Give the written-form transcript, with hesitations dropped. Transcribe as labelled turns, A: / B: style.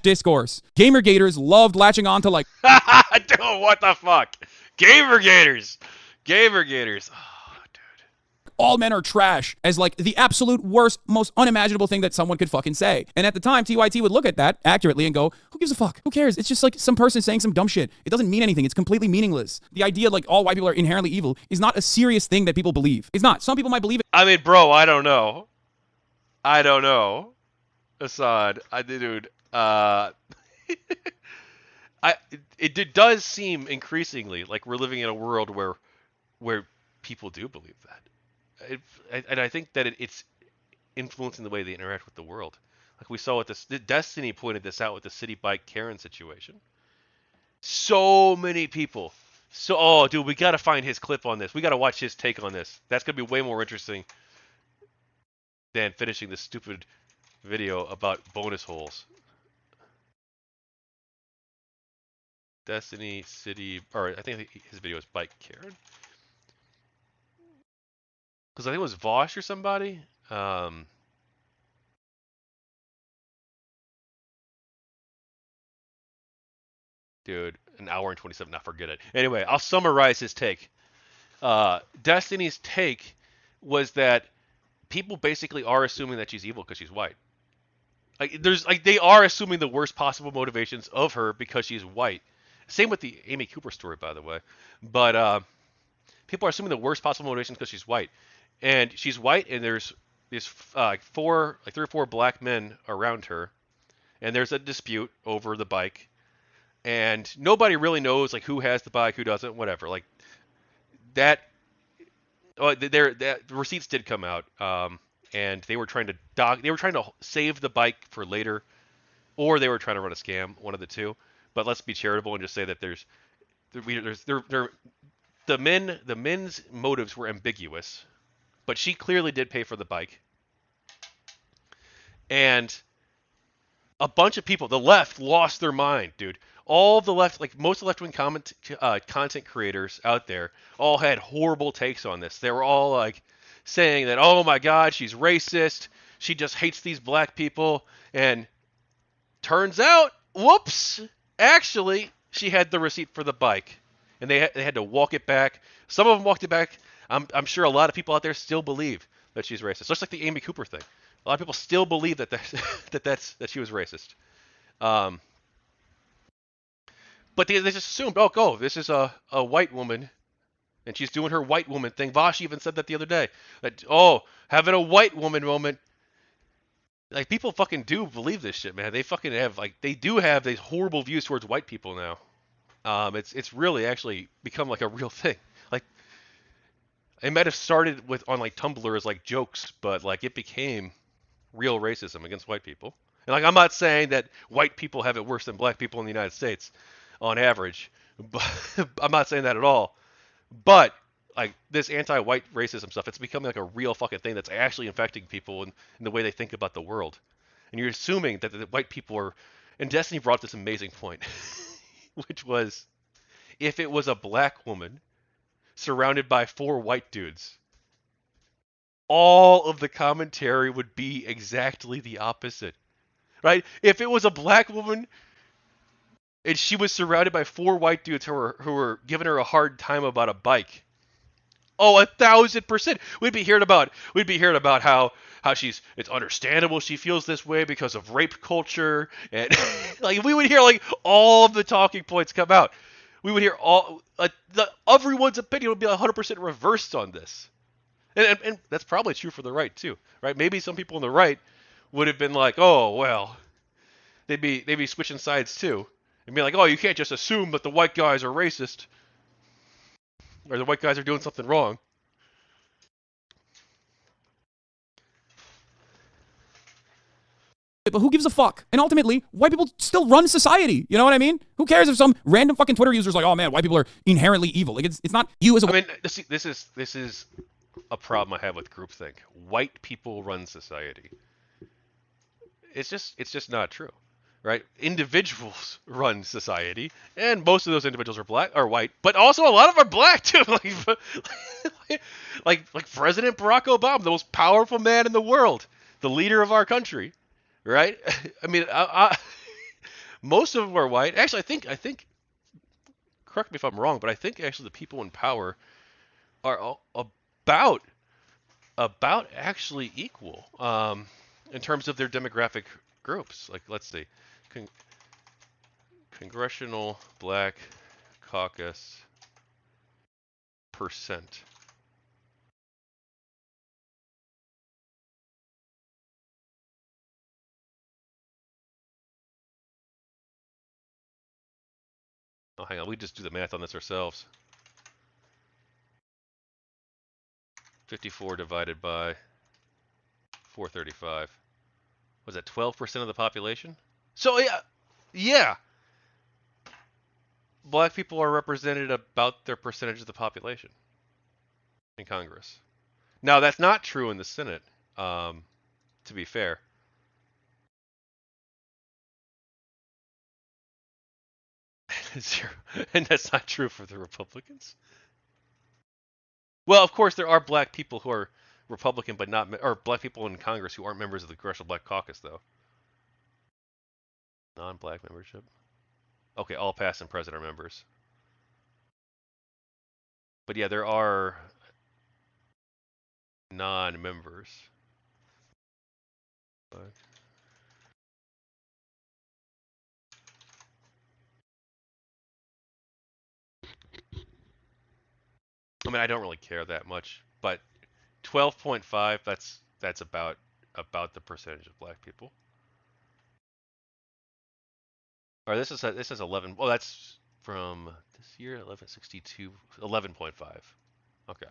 A: discourse. Gamergaters loved latching on to like,
B: dude, what the fuck? Gamergaters. Gamergaters. Oh, dude.
A: all men are trash as like the absolute worst, most unimaginable thing that someone could fucking say. And at the time, TYT would look at that accurately and go, who gives a fuck? Who cares? It's just like some person saying some dumb shit. It doesn't mean anything. It's completely meaningless. The idea like all white people are inherently evil is not a serious thing that people believe. It's not. Some people might believe it.
B: I mean, bro, I don't know. Assad, dude, it does seem increasingly like we're living in a world where people do believe that, and I think that it's influencing the way they interact with the world. Like we saw with this, Destiny pointed this out with the city bike Karen situation. So many people. Oh, dude, we gotta find his clip on this. We gotta watch his take on this. That's gonna be way more interesting than finishing this stupid video about bonus holes. Destiny City, or I think his video was Bike Karen. Because I think it was Vaush or somebody. Dude, an hour and 27, not forget it. Anyway, I'll summarize his take. Destiny's take was that people basically are assuming that she's evil because she's white. They are assuming the worst possible motivations of her because she's white. Same with the Amy Cooper story, by the way. But people are assuming the worst possible motivations because she's white, and she's white, and there's three or four black men around her, and there's a dispute over the bike, and nobody really knows like who has the bike, who doesn't, whatever. Like that. The receipts did come out. And they were trying to save the bike for later, or they were trying to run a scam, one of the two. But let's be charitable and just say that the men's motives were ambiguous, but she clearly did pay for the bike. And a bunch of people, the left, lost their mind, dude. All the left, like most of the left-wing content creators out there, all had horrible takes on this. They were all like saying that, oh my God, she's racist. She just hates these black people. And turns out, whoops, actually, she had the receipt for the bike. And they had to walk it back. Some of them walked it back. I'm sure a lot of people out there still believe that she's racist. Just like the Amy Cooper thing. A lot of people still believe that she was racist. But they just assumed, oh, this is a white woman. And she's doing her white woman thing. Vaush even said that the other day. That, having a white woman moment. Like, people fucking do believe this shit, man. They fucking have, they do have these horrible views towards white people now. It's really actually become, like, a real thing. Like, it might have started on, Tumblr as, jokes, but, it became real racism against white people. And, I'm not saying that white people have it worse than black people in the United States on average. But I'm not saying that at all. But this anti-white racism stuff, it's becoming a real fucking thing that's actually infecting people in the way they think about the world. And you're assuming that the white people are. And Destiny brought this amazing point, which was, if it was a black woman surrounded by 4 white dudes, all of the commentary would be exactly the opposite, right? If it was a black woman and she was surrounded by 4 white dudes who were giving her a hard time about a bike, 1,000%. We'd be hearing about how it's understandable she feels this way because of rape culture, and we would hear all of the talking points come out. We would hear everyone's opinion would be 100% reversed on this, and that's probably true for the right too, right? Maybe some people on the right would have been like, oh well, they'd be switching sides too. And be like, oh, you can't just assume that the white guys are racist. Or the white guys are doing something wrong.
A: But who gives a fuck? And ultimately, white people still run society. You know what I mean? Who cares if some random fucking Twitter user's like, oh man, white people are inherently evil. It's not you as a...
B: I mean, this is a problem I have with groupthink. White people run society. It's just not true. Right? Individuals run society, and most of those individuals are white, but also a lot of them are black too. like President Barack Obama, the most powerful man in the world, the leader of our country, right? I mean, Most of them are white. Actually, I think. Correct me if I'm wrong, but I think actually the people in power are about actually equal in terms of their demographic groups. Like, let's see, Con- Congressional Black Caucus percent. Oh, hang on, we just do the math on this ourselves. 54 divided by 435. Was that 12% of the population? So yeah, black people are represented about their percentage of the population in Congress. Now that's not true in the Senate. To be fair, zero, and that's not true for the Republicans. Well, of course there are black people who are Republican, but not, or black people in Congress who aren't members of the Congressional Black Caucus, though. Non-black membership. Okay, all past and present are members. But yeah, there are non-members. But I mean, I don't really care that much, but 12.5, that's about the percentage of black people. Or this is 11. Well, that's from this year, 1162, 11.5. Okay.